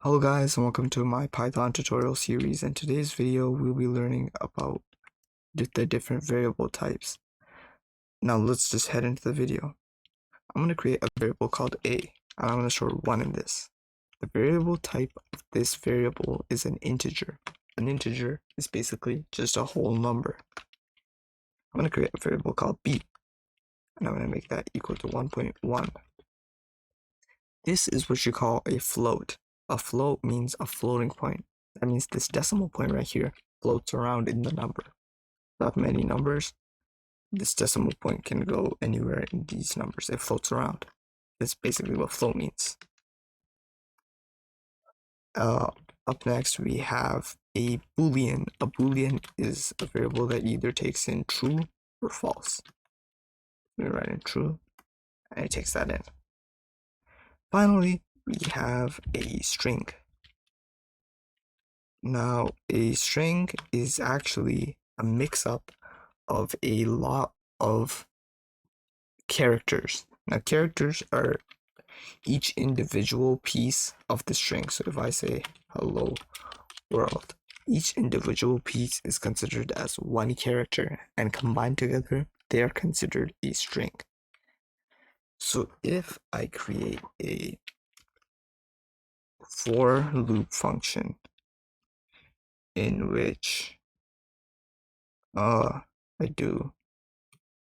Hello guys, and welcome to my Python tutorial series. In today's video we'll be learning about the different variable types. Now let's just head into the video. I'm going to create a variable called a, and I'm going to store 1 in this. The variable type of this variable is an integer. An integer is basically just a whole number. I'm going to create a variable called b, and I'm going to make that equal to 1.1. This is what you call a float. A float means a floating point. That means this decimal point right here floats around in the number. Not many numbers. This decimal point can go anywhere in these numbers. It floats around. That's basically what float means. Up next, we have a boolean. A boolean is a variable that either takes in true or false. We write in true, and it takes that in. Finally, we have a string. Now, a string is actually a mix-up of a lot of characters. Now, characters are each individual piece of the string. So if I say hello world, each individual piece is considered as one character, and combined together, they are considered a string. So if I create a for loop function in which I do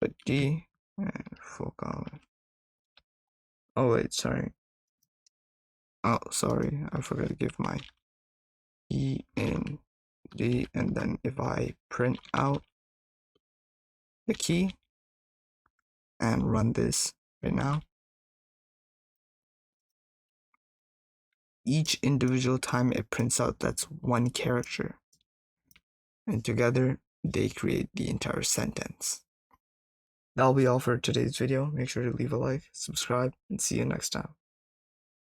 a d and full column. Oh wait, sorry. Oh, sorry, I forgot to give my e in d, and then if I print out the key and run this right now, each individual time it prints out, that's one character, and together they create the entire sentence. That'll be all for today's video. Make sure to leave a like, subscribe, and see you next time.